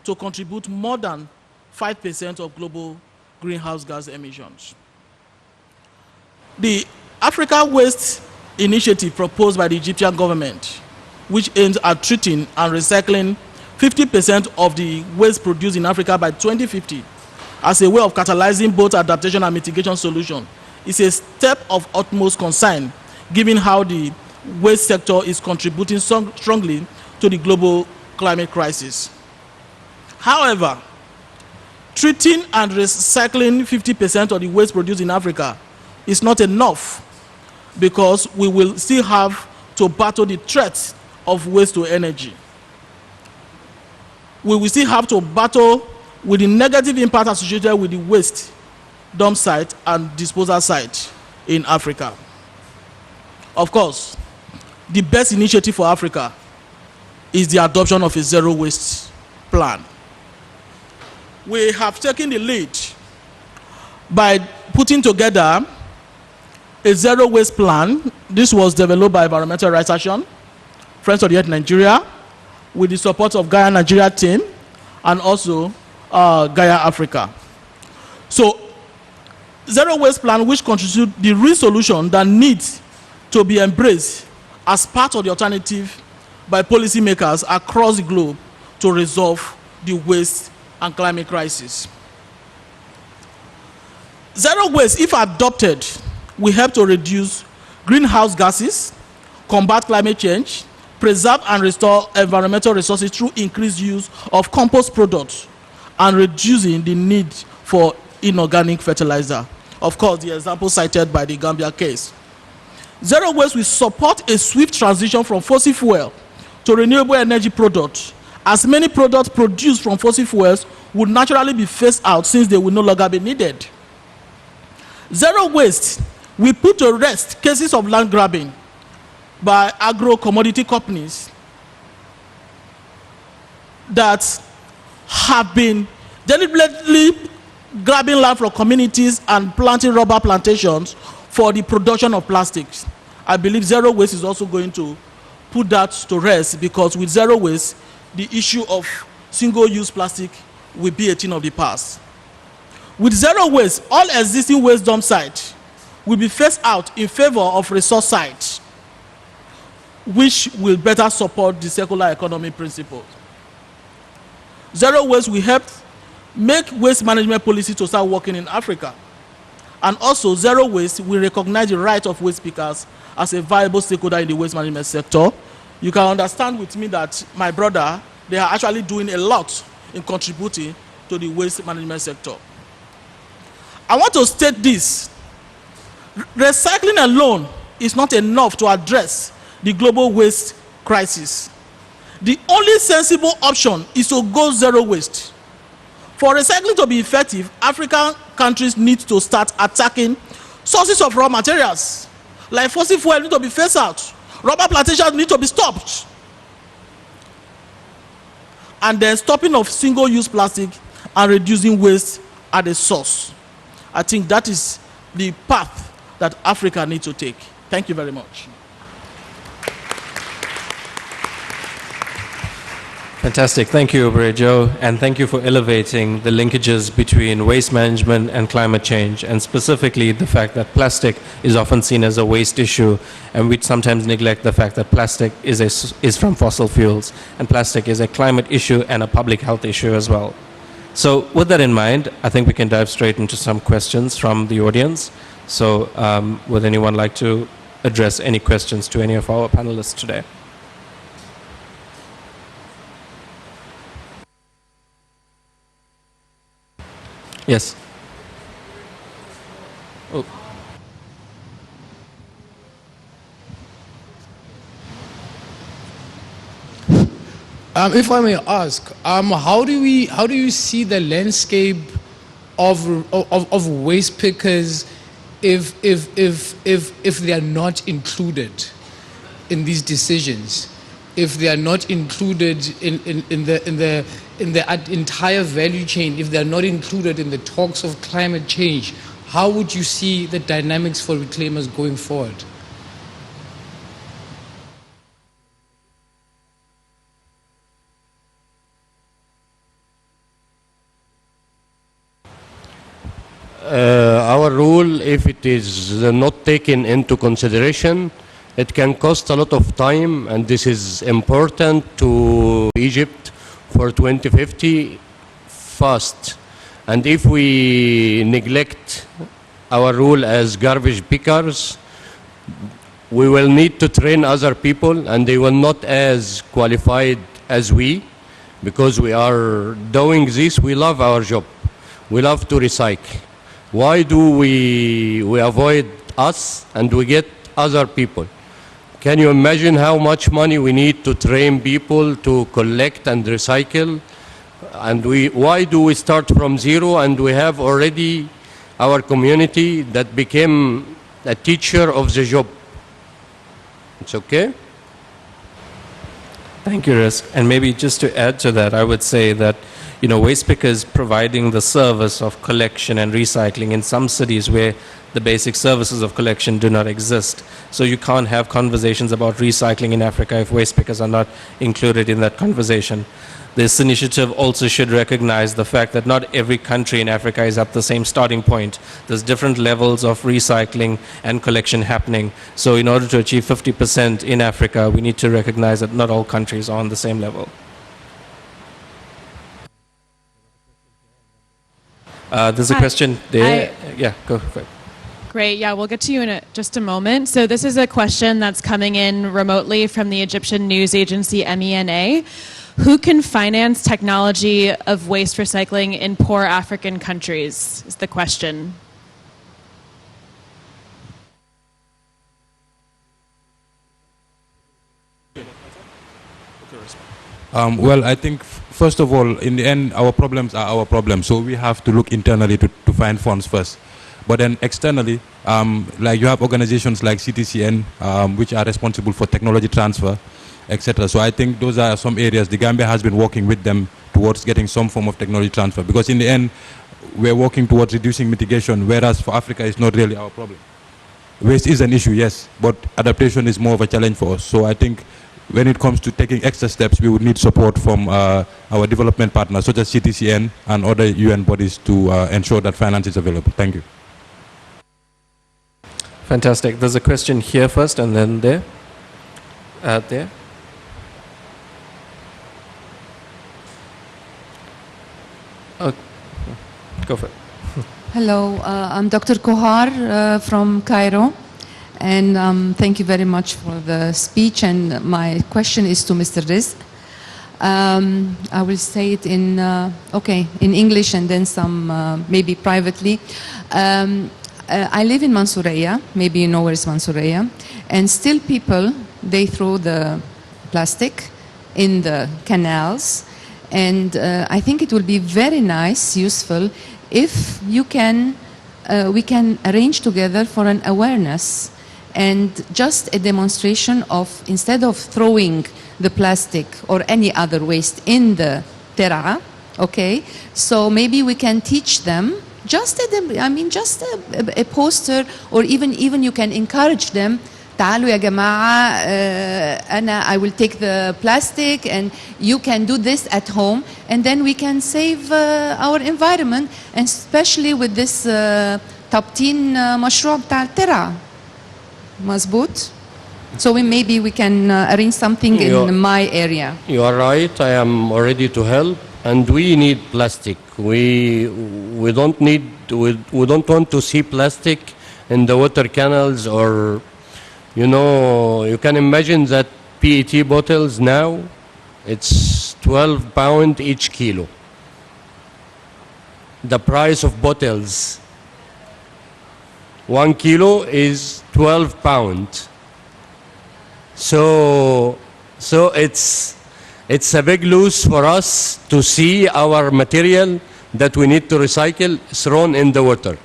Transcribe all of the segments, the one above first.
to contribute more than 5% of global greenhouse gas emissions. The Africa Waste Initiative proposed by the Egyptian government, which aims at treating and recycling 50% of the waste produced in Africa by 2050 as a way of catalyzing both adaptation and mitigation solution, is a step of utmost concern, given how the waste sector is contributing strongly to the global climate crisis. However, treating and recycling 50% of the waste produced in Africa is not enough, because we will still have to battle the threat of waste to energy. We will still have to battle with the negative impact associated with the waste dump site and disposal site in Africa. Of course, the best initiative for Africa is the adoption of a zero waste plan. We have taken the lead by putting together a zero waste plan. This was developed by Environmental Rights Action, Friends of the Earth Nigeria, with the support of Gaia Nigeria team and also Gaia Africa. So, zero waste plan, which constitutes the real solution that needs to be embraced as part of the alternative by policymakers across the globe to resolve the waste and climate crisis. Zero waste, if adopted, will help to reduce greenhouse gases, combat climate change, preserve and restore environmental resources through increased use of compost products, and reducing the need for inorganic fertilizer. Of course, the example cited by the Gambia case. Zero waste will support a swift transition from fossil fuel to renewable energy products, as many products produced from fossil fuels would naturally be phased out since they will no longer be needed. Zero waste will put to rest cases of land grabbing by agro-commodity companies that have been deliberately grabbing land from communities and planting rubber plantations for the production of plastics. I believe zero waste is also going to put that to rest, because with zero waste, the issue of single-use plastic will be a thing of the past. With zero waste, all existing waste dump sites will be phased out in favor of resource sites, which will better support the circular economy principle. Zero waste will help make waste management policy to start working in Africa. And also, zero waste will recognize the right of waste pickers as a viable stakeholder in the waste management sector. You can understand with me that my brother, they are actually doing a lot in contributing to the waste management sector. I want to state this. Recycling alone is not enough to address the global waste crisis. The only sensible option is to go zero waste. For recycling to be effective, African countries need to start attacking sources of raw materials. Like fossil fuel need to be phased out. Rubber plantations need to be stopped. And then stopping of single-use plastic and reducing waste at the source. I think that is the path that Africa needs to take. Thank you very much. Fantastic. Thank you, Obrejo, and thank you for elevating the linkages between waste management and climate change, and specifically the fact that plastic is often seen as a waste issue, and we sometimes neglect the fact that plastic is from fossil fuels, and plastic is a climate issue and a public health issue as well. So with that in mind, I think we can dive straight into some questions from the audience. So would anyone like to address any questions to any of our panelists today? Yes. Oh. If I may ask, how do you see the landscape of waste pickers if they are not included in these decisions? If they are not included in the entire value chain, if they are not included in the talks of climate change, how would you see the dynamics for reclaimers going forward? Our rule, if it is not taken into consideration, it can cost a lot of time, and this is important to Egypt for 2050 fast. And if we neglect our role as garbage pickers, we will need to train other people, and they will not as qualified as we, because we are doing this. We love our job. We love to recycle. Why do we avoid us and we get other people? Can you imagine how much money we need to train people to collect and recycle? And why do we start from zero and we have already our community that became a teacher of the job? It's okay? Thank you, Risk. And maybe just to add to that, I would say that, waste pickers providing the service of collection and recycling in some cities where the basic services of collection do not exist. So you can't have conversations about recycling in Africa if waste pickers are not included in that conversation. This initiative also should recognize the fact that not every country in Africa is at the same starting point. There's different levels of recycling and collection happening. So in order to achieve 50% in Africa, we need to recognize that not all countries are on the same level. There's a question there. Yeah, go for it. Great. Yeah, we'll get to you in just a moment. So this is a question that's coming in remotely from the Egyptian news agency MENA. Who can finance technology of waste recycling in poor African countries is the question. Well, I think, first of all, in the end, our problems are our problems. So we have to look internally to find funds first. But then externally, like you have organizations like CTCN, which are responsible for technology transfer, etc. So I think those are some areas the Gambia has been working with them towards getting some form of technology transfer. Because in the end, we're working towards reducing mitigation, whereas for Africa, it's not really our problem. Waste is an issue, yes, but adaptation is more of a challenge for us. So I think when it comes to taking extra steps, we would need support from our development partners, such as CTCN and other UN bodies to ensure that finance is available. Thank you. Fantastic. There's a question here first and then there. There. Go for it. Hello, I'm Dr. Kohar from Cairo, and thank you very much for the speech. And my question is to Mr. Rizk. I will say it in in English and then some maybe privately. I live in Mansouraya. Maybe you know where is Mansouraya, and still people they throw the plastic in the canals. And I think it will be very nice, useful, if you can, we can arrange together for an awareness and just a demonstration of, instead of throwing the plastic or any other waste in the terra, okay? So maybe we can teach them, just a poster, or even you can encourage them. تعالوا يا جماعة, I will take the plastic and you can do this at home, and then we can save our environment, and especially with this تبطين مشروع بتاع الترع. مظبوط? So maybe we can arrange something in my area. You are right. I am ready to help, and we need plastic. We don't want to see plastic in the water canals, or you can imagine that PET bottles now, it's 12 pounds each kilo. The price of bottles, 1 kilo is 12 pounds. So it's a big loss for us to see our material that we need to recycle thrown in the water.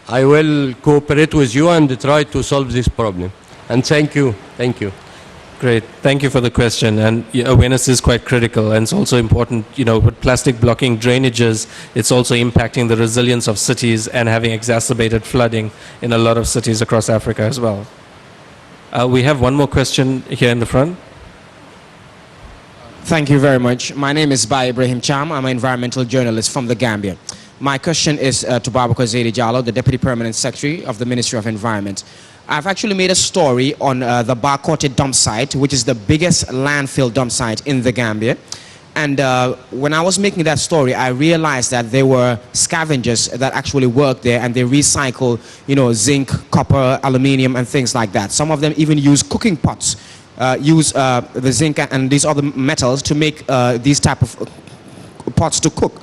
I will cooperate with you and try to solve this problem. And thank you. Thank you. Great. Thank you for the question. And awareness is quite critical, and it's also important, with plastic blocking drainages, it's also impacting the resilience of cities and having exacerbated flooding in a lot of cities across Africa as well. We have one more question here in the front. Thank you very much. My name is Bai Ibrahim Cham. I'm an environmental journalist from the Gambia. My question is to Babacar Zaidi Jallow, the Deputy Permanent Secretary of the Ministry of Environment. I've actually made a story on the Barkote dump site, which is the biggest landfill dump site in the Gambia. And when I was making that story, I realized that there were scavengers that actually work there, and they recycle, zinc, copper, aluminium, and things like that. Some of them even use cooking pots, use the zinc and these other metals to make these type of pots to cook.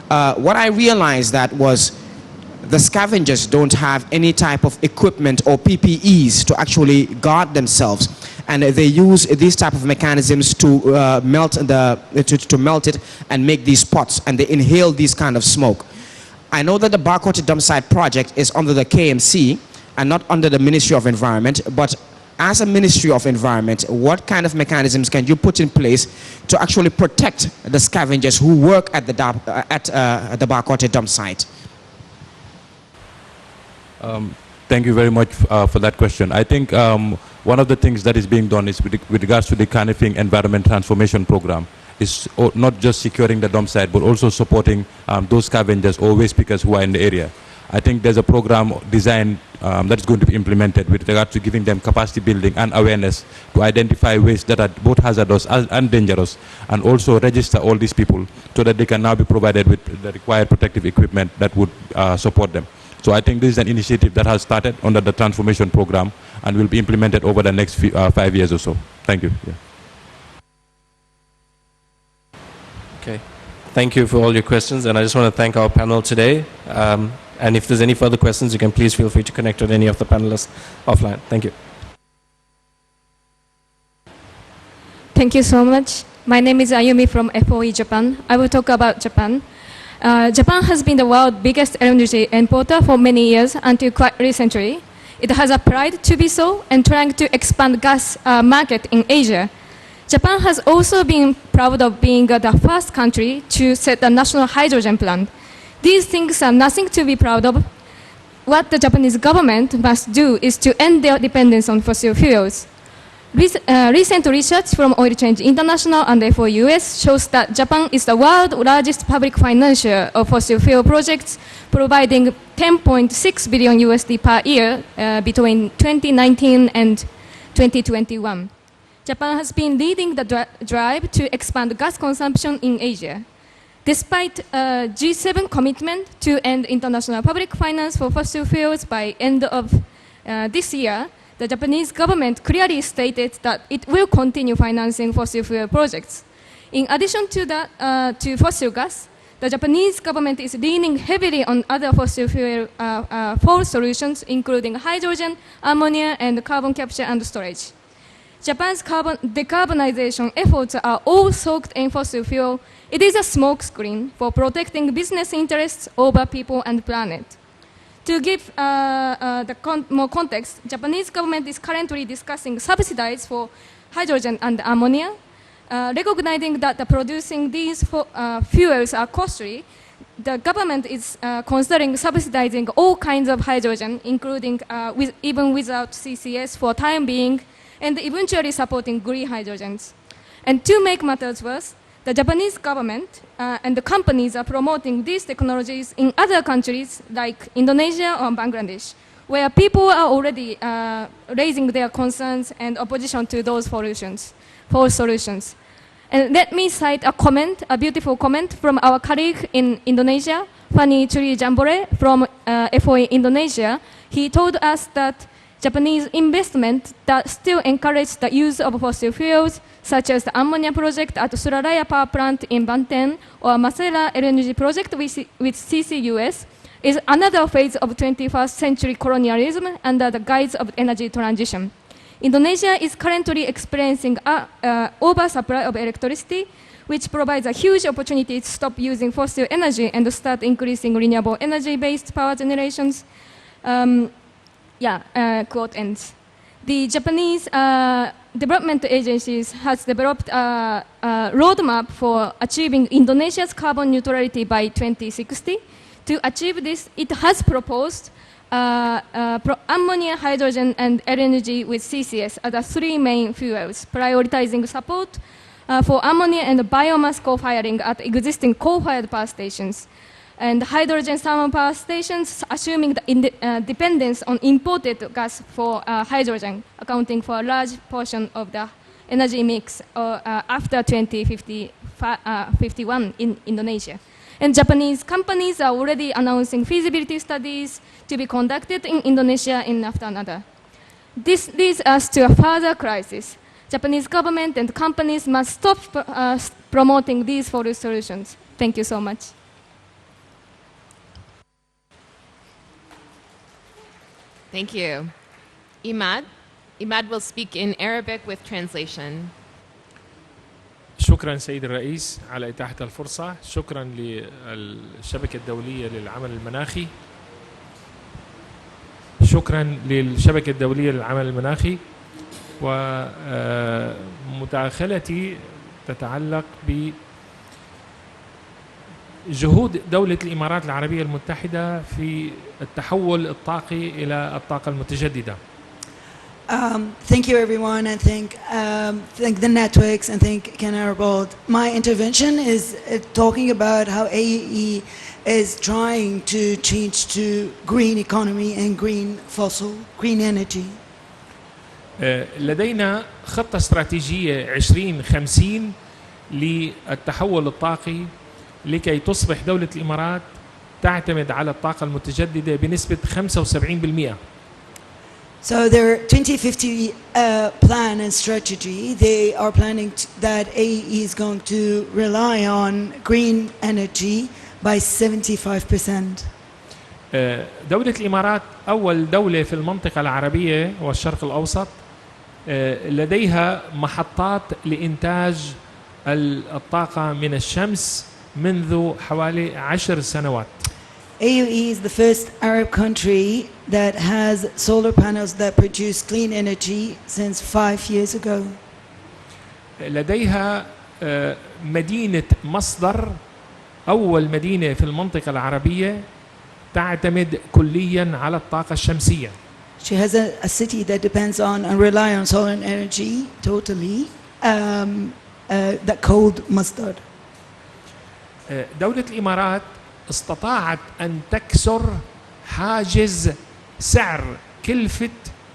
What I realized that was the scavengers don't have any type of equipment or PPEs to actually guard themselves, and they use these type of mechanisms to melt it and make these pots, and they inhale these kind of smoke. I know that the Barkote dump site project is under the KMC and not under the Ministry of Environment, but as a Ministry of Environment, what kind of mechanisms can you put in place to actually protect the scavengers who work at the Barkote dump site? Thank you very much for that question. I think one of the things that is being done is with regards to the Canifing Environment Transformation Program is not just securing the dump site, but also supporting those scavengers or waste pickers who are in the area. I think there's a program designed that is going to be implemented with regard to giving them capacity building and awareness to identify waste that are both hazardous and dangerous, and also register all these people so that they can now be provided with the required protective equipment that would support them. So I think this is an initiative that has started under the transformation program and will be implemented over the next 5 years or so. Thank you. Yeah. Okay. Thank you for all your questions, and I just want to thank our panel today. And if there's any further questions, you can please feel free to connect with any of the panelists offline. Thank you. Thank you so much. My name is Ayumi from FOE Japan. I will talk about Japan. Japan has been the world's biggest LNG importer for many years until quite recently. It has a pride to be so and trying to expand gas market in Asia. Japan has also been proud of being the first country to set a national hydrogen plant. These things are nothing to be proud of. What the Japanese government must do is to end their dependence on fossil fuels. Recent research from Oil Change International and FOUS shows that Japan is the world's largest public financier of fossil fuel projects, providing 10.6 billion USD per year between 2019 and 2021. Japan has been leading the drive to expand gas consumption in Asia. Despite G7 commitment to end international public finance for fossil fuels by end of this year, the Japanese government clearly stated that it will continue financing fossil fuel projects. In addition to that, to fossil gas, the Japanese government is leaning heavily on other fossil fuel solutions, including hydrogen, ammonia, and carbon capture and storage. Japan's decarbonization efforts are all soaked in fossil fuel. It is a smokescreen for protecting business interests over people and planet. To give more context, Japanese government is currently discussing subsidies for hydrogen and ammonia. Recognizing that producing these fuels are costly, the government is considering subsidizing all kinds of hydrogen, including even without CCS for time being, and eventually supporting green hydrogens. And to make matters worse, the Japanese government and the companies are promoting these technologies in other countries like Indonesia or Bangladesh, where people are already raising their concerns and opposition to those false solutions. And let me cite a beautiful comment from our colleague in Indonesia, Fanny Churi Jambore from FOE Indonesia. He told us that Japanese investment that still encourage the use of fossil fuels, such as the ammonia project at Suralaya Power Plant in Banten or Masera LNG project with CCUS, is another phase of 21st century colonialism under the guise of energy transition. Indonesia is currently experiencing an oversupply of electricity, which provides a huge opportunity to stop using fossil energy and start increasing renewable energy-based power generations. Quote ends. The Japanese development agencies has developed a roadmap for achieving Indonesia's carbon neutrality by 2060. To achieve this, it has proposed ammonia, hydrogen, and LNG with CCS as the three main fuels, prioritizing support for ammonia and biomass co-firing at existing coal-fired power stations. And hydrogen thermal power stations, assuming the dependence on imported gas for hydrogen, accounting for a large portion of the energy mix after 2051 in Indonesia. And Japanese companies are already announcing feasibility studies to be conducted in Indonesia in after another. This leads us to a further crisis. Japanese government and companies must stop promoting these false solutions. Thank you so much. Thank you. Imad will speak in Arabic with translation. شكرا سيد الرئيس على إتاحة الفرصة. شكرا للشبكة الدولية للعمل المناخي. شكرا للشبكة الدولية للعمل المناخي. ومداخلتي تتعلق بجهود دولة الإمارات العربية المتحدة في التحول الطاقي إلى الطاقة المتجددة. Thank you, everyone, and thank the networks and thank Ken Arbold. My intervention is talking about how AEE is trying to change to green economy and green energy. لدينا خطة استراتيجية 2050 للتحول الطاقي لكي تصبح دولة الإمارات تعتمد على الطاقة المتجددة بنسبة 75%. So their 2050 plan and strategy, they are planning that AEE is going to rely on green energy by 75%. دولة الإمارات أول دولة في المنطقة العربية والشرق الأوسط لديها محطات لإنتاج الطاقة من الشمس منذ حوالي 10 سنوات. AUE is the first Arab country that has solar panels that produce clean energy since 5 years ago. لديها مدينة مصدر، أول مدينة في المنطقة العربية تعتمد كلياً على الطاقة الشمسية. She has a city that depends on and rely on solar energy totally, that called Masdar. دولة الإمارات استطاعت أن تكسر حاجز سعر كلفة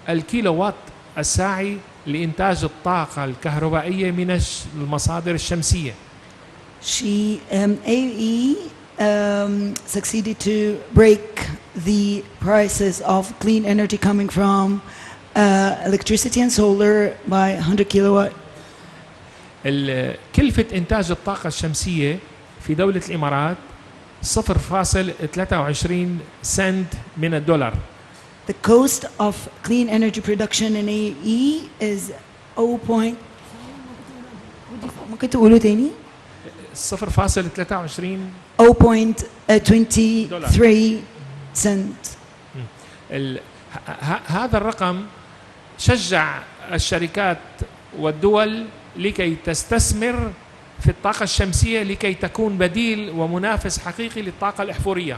الكيلووات الساعي لإنتاج الطاقة الكهربائية من المصادر الشمسية. AE succeeded to break the prices of clean energy coming from electricity and solar by 100 kilowatt. كلفة إنتاج الطاقة الشمسية في دولة الإمارات 0.23 سنت من الدولار. The cost of clean energy production in AE is 0.23 cent. هذا الرقم شجع الشركات والدول لكي تستثمر في الطاقة الشمسية لكي تكون بديل ومنافس حقيقي للطاقة الأحفورية.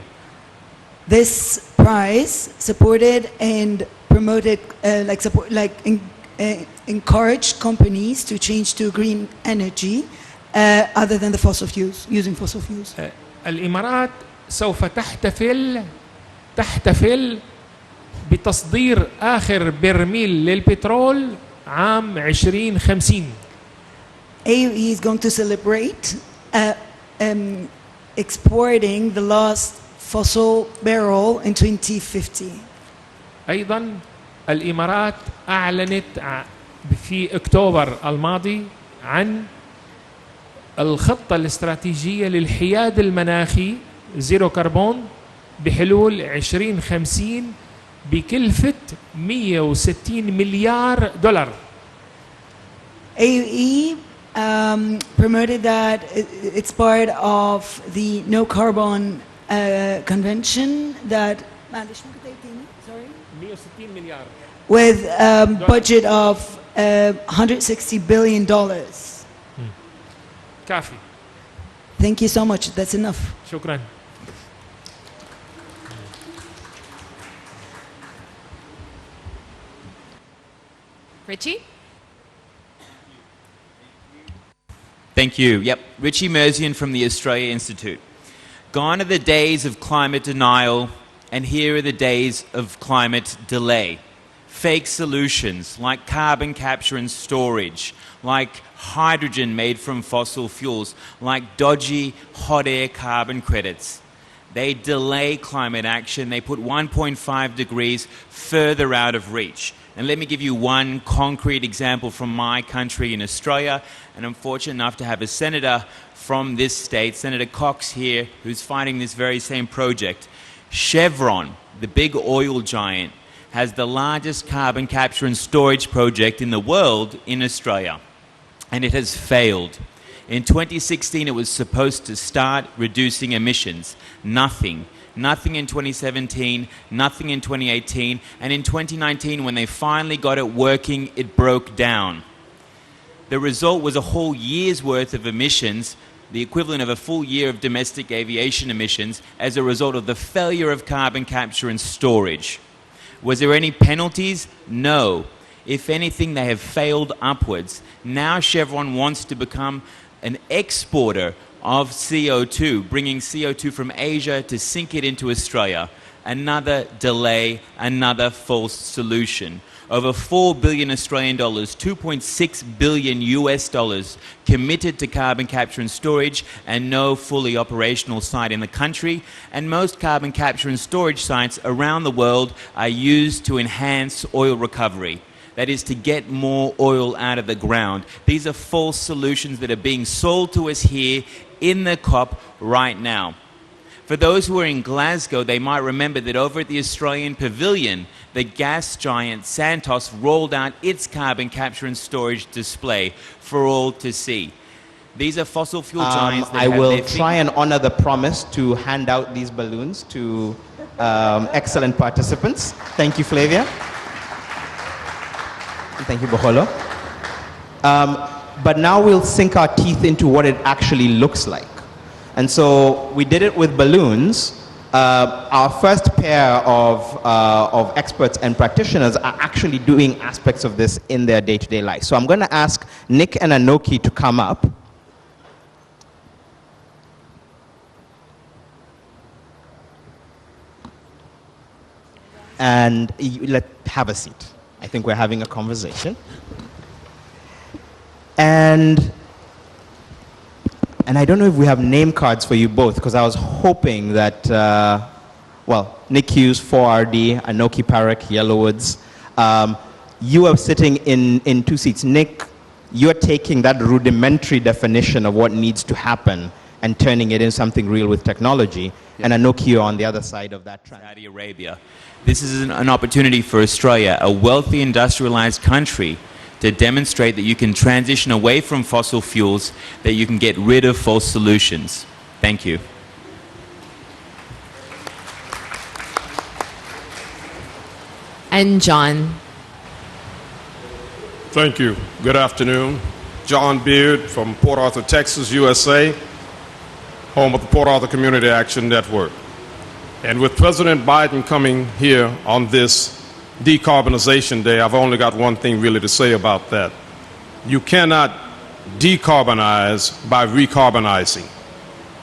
This price supported and promoted, encouraged companies to change to green energy other than the fossil fuels, using fossil fuels. الإمارات سوف تحتفل بتصدير آخر برميل للبترول عام 2050. AUE is going to celebrate exporting the last fossil barrel in 2050. أيضا الإمارات أعلنت في أكتوبر الماضي عن الخطة الاستراتيجية للحياد المناخي زيرو كربون بحلول 2050 بكلفة 160 مليار دولار. AUE promoted that it's part of the no carbon convention that with a budget of $160 billion. كافي. Thank you so much. That's enough. شكرا. Richie? Thank you. Yep, Richie Merzian from the Australia Institute. Gone are the days of climate denial, and here are the days of climate delay. Fake solutions like carbon capture and storage, like hydrogen made from fossil fuels, like dodgy hot air carbon credits. They delay climate action. They put 1.5 degrees further out of reach. And let me give you one concrete example from my country in Australia. And I'm fortunate enough to have a senator from this state, Senator Cox here, who's fighting this very same project. Chevron, the big oil giant, has the largest carbon capture and storage project in the world in Australia. And it has failed. In 2016, it was supposed to start reducing emissions. Nothing. Nothing in 2017, nothing in 2018, and in 2019, when they finally got it working, it broke down. The result was a whole year's worth of emissions, the equivalent of a full year of domestic aviation emissions, as a result of the failure of carbon capture and storage. Was there any penalties? No. If anything, they have failed upwards. Now Chevron wants to become an exporter of CO2, bringing CO2 from Asia to sink it into Australia. Another delay, another false solution. Over 4 billion Australian dollars, 2.6 billion US dollars committed to carbon capture and storage, and no fully operational site in the country. And most carbon capture and storage sites around the world are used to enhance oil recovery. That is, to get more oil out of the ground. These are false solutions that are being sold to us here in the COP right now. For those who are in Glasgow, they might remember that over at the Australian Pavilion, the gas giant Santos rolled out its carbon capture and storage display for all to see. These are fossil fuel giants that I have will their try and honor the promise to hand out these balloons to excellent participants. Thank you, Flavia. Thank you, Boholo. But now we'll sink our teeth into what it actually looks like. And so we did it with balloons. Our first pair of experts and practitioners are actually doing aspects of this in their day-to-day life. So I'm going to ask Nick and Anoki to come up. And let's have a seat. I think we're having a conversation. And I don't know if we have name cards for you both, because I was hoping that, well, Nick Hughes, 4RD, Anoki Parekh, Yellowwoods, you are sitting in two seats. Nick, you're taking that rudimentary definition of what needs to happen and turning it into something real with technology. And Anoki, you're on the other side of that track. Saudi Arabia. This is an opportunity for Australia, a wealthy industrialized country, to demonstrate that you can transition away from fossil fuels, that you can get rid of false solutions. Thank you. And John. Thank you. Good afternoon. John Beard from Port Arthur, Texas, USA, home of the Port Arthur Community Action Network. And with President Biden coming here on this Decarbonization Day, I've only got one thing really to say about that. You cannot decarbonize by recarbonizing.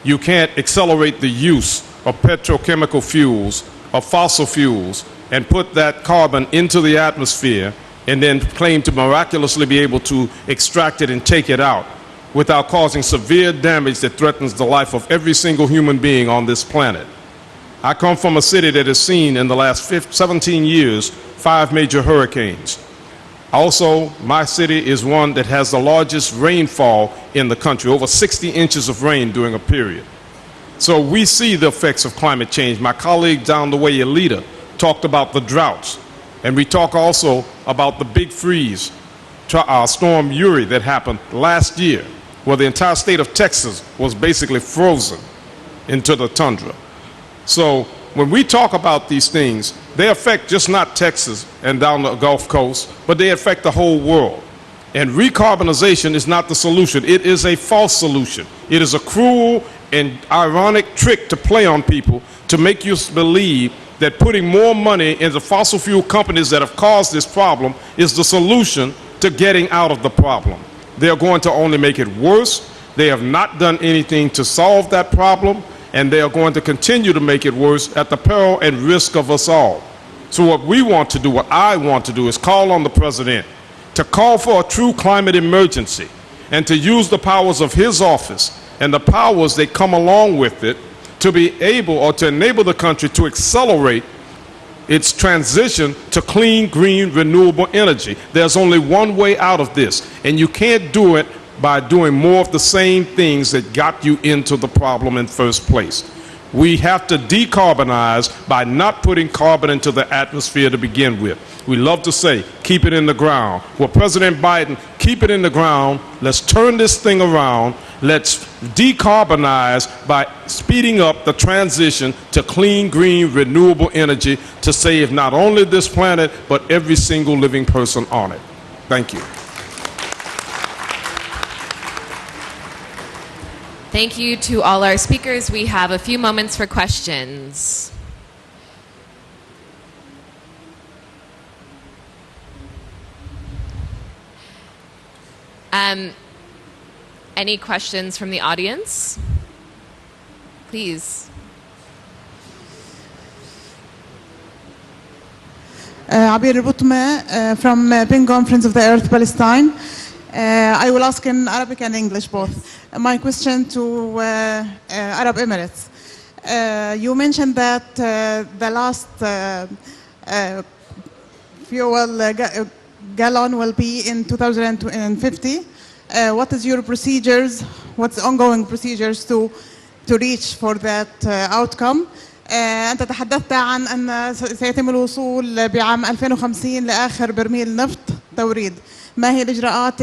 You can't accelerate the use of petrochemical fuels, of fossil fuels, and put that carbon into the atmosphere and then claim to miraculously be able to extract it and take it out without causing severe damage that threatens the life of every single human being on this planet. I come from a city that has seen in the last 17 years 5 major hurricanes. Also, my city is one that has the largest rainfall in the country, over 60 inches of rain during a period. So we see the effects of climate change. My colleague down the way, Elita, talked about the droughts. And we talk also about the big freeze, Storm Uri, that happened last year, where the entire state of Texas was basically frozen into the tundra. So when we talk about these things, they affect just not Texas and down the Gulf Coast, but they affect the whole world. And recarbonization is not the solution. It is a false solution. It is a cruel and ironic trick to play on people to make you believe that putting more money into fossil fuel companies that have caused this problem is the solution to getting out of the problem. They are going to only make it worse. They have not done anything to solve that problem. and they are going to continue to make it worse at the peril and risk of us all. So what we want to do, what I want to do, is call on the President to call for a true climate emergency and to use the powers of his office and the powers that come along with it to be able or to enable the country to accelerate its transition to clean, green, renewable energy. There's only one way out of this, and you can't do it by doing more of the same things that got you into the problem in first place. We have to decarbonize by not putting carbon into the atmosphere to begin with. We love to say, keep it in the ground. Well, President Biden, keep it in the ground. Let's turn this thing around. Let's decarbonize by speeding up the transition to clean, green, renewable energy to save not only this planet, but every single living person on it. Thank you. Thank you to all our speakers. We have a few moments for questions. Any questions from the audience? Please. Abir Butme from Pingom, Friends of the Earth, Palestine. I will ask in Arabic and English both. My question to Arab Emirates. You mentioned that the last fuel gallon will be in 2050. What is your procedures? What's the ongoing procedures to reach for that outcome? أنت تحدثت عن أن سيتم الوصول بعام 2050 لآخر برميل نفط توريد. ما هي الإجراءات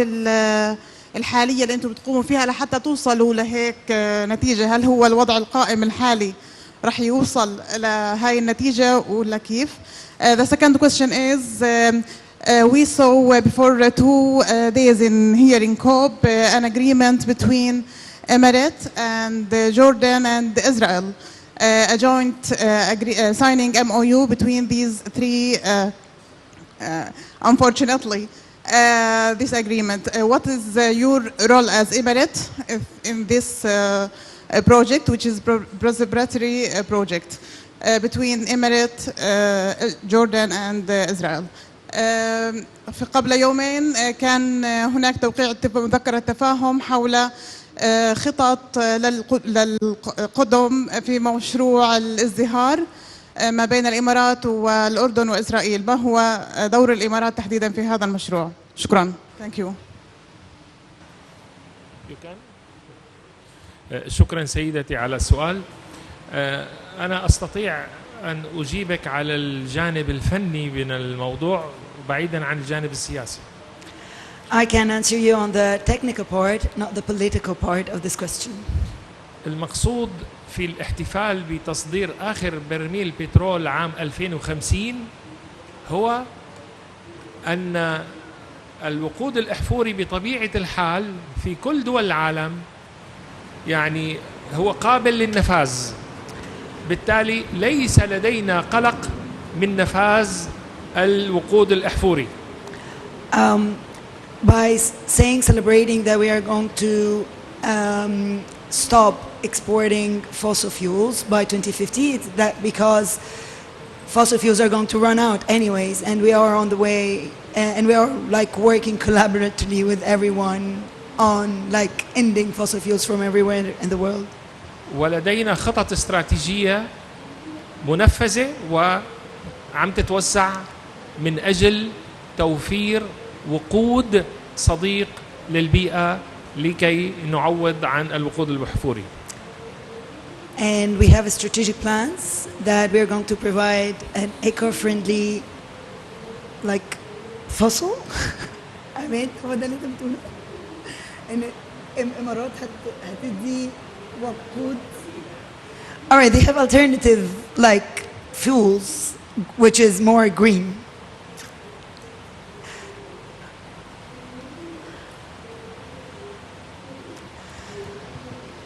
الحالية اللي أنتم بتقوموا فيها لحتى توصلوا لهيك نتيجة؟ هل هو الوضع القائم الحالي رح يوصل لهاي النتيجة ولا كيف؟ The second question is, we saw before 2 days here in COP an agreement between Emirates and Jordan and Israel, a joint signing MOU between these three, unfortunately, this agreement. What is your role as Emirates in this project, which is participatory project between Emirates, Jordan and Israel? قبل يومين كان هناك توقيع مذكرة تفاهم حول خطط للقدم في مشروع الازدهار ما بين الإمارات والأردن وإسرائيل. ما هو دور الإمارات تحديدا في هذا المشروع؟ شكرا. Thank you. شكرا سيدتي على السؤال. أنا أستطيع أن أجيبك على الجانب الفني من الموضوع بعيدا عن الجانب السياسي. I can answer you on the technical part, not the political part of this question. المقصود في الاحتفال بتصدير آخر برميل بترول عام 2050 هو أن الوقود الأحفوري بطبيعة الحال في كل دول العالم يعني هو قابل للنفاذ. بالتالي ليس لدينا قلق من نفاذ الوقود الأحفوري. By celebrating that we are going to stop exporting fossil fuels by 2050, it's that because fossil fuels are going to run out anyways, and we are on the way, and we are like working collaboratively with everyone on like ending fossil fuels from everywhere in the world. ولدينا خطط استراتيجية منفذة وعم تتوسع من أجل توفير وقود صديق للبيئة لكي نعوض عن الوقود الأحفوري. And we have strategic plans that we are going to provide an eco-friendly like fossil. I mean, هو ده اللي انت بتقوله. إن الإمارات هتدي وقود. All right, they have alternative like fuels, which is more green.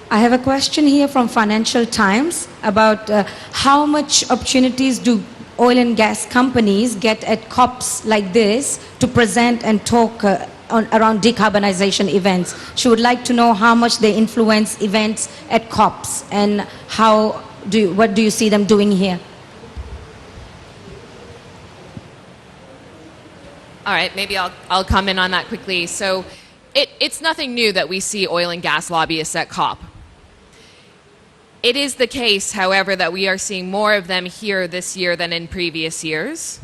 I have a question here from Financial Times about how much opportunities do oil and gas companies get at COPs like this to present and talk around decarbonization events. She would like to know how much they influence events at COPs and what do you see them doing here? All right, maybe I'll comment on that quickly. So it's nothing new that we see oil and gas lobbyists at COP. It is the case, however, that we are seeing more of them here this year than in previous years,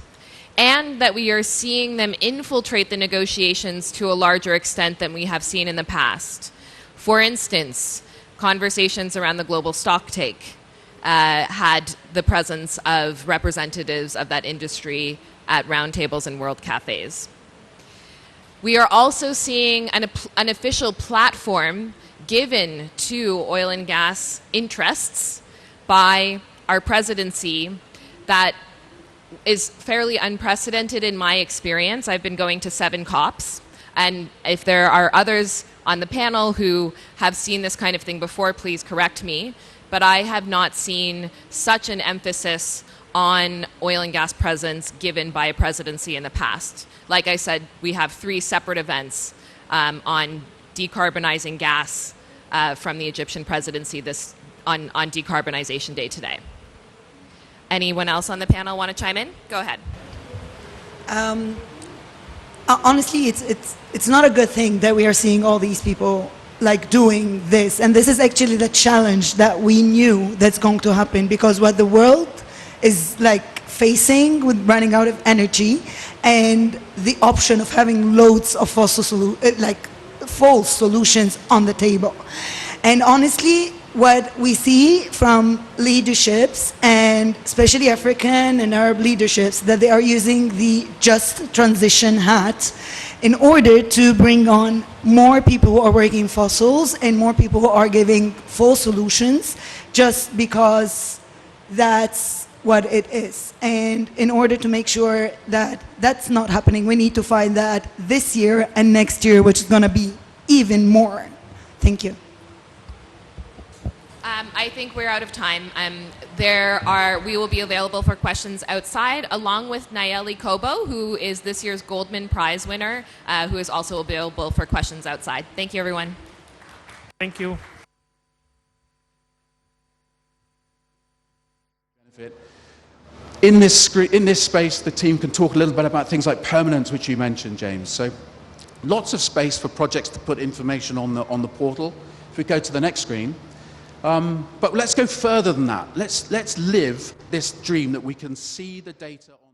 and that we are seeing them infiltrate the negotiations to a larger extent than we have seen in the past. For instance, conversations around the global stocktake had the presence of representatives of that industry at roundtables and world cafes. We are also seeing an official platform given to oil and gas interests by our presidency that is fairly unprecedented in my experience. I've been going to 7 COPs, and if there are others on the panel who have seen this kind of thing before, please correct me, but I have not seen such an emphasis on oil and gas presence given by a presidency in the past. Like I said, we have 3 separate events on decarbonizing gas from the Egyptian presidency on Decarbonization Day today. Anyone else on the panel want to chime in? Go ahead. Honestly, it's not a good thing that we are seeing all these people like doing this, and this is actually the challenge that we knew that's going to happen, because what the world is like facing with running out of energy and the option of having loads of false solutions on the table. And honestly, what we see from leaderships, and especially African and Arab leaderships, that they are using the just transition hat in order to bring on more people who are working fossils and more people who are giving full solutions, just because that's what it is. And in order to make sure that that's not happening, we need to find that this year and next year, which is going to be even more. Thank you. I think we're out of time. We will be available for questions outside, along with Nayeli Kobo, who is this year's Goldman Prize winner, who is also available for questions outside. Thank you, everyone. Thank you. In this space, the team can talk a little bit about things like permanence, which you mentioned, James. So lots of space for projects to put information on the portal. If we go to the next screen. But let's go further than that. Let's live this dream that we can see the data on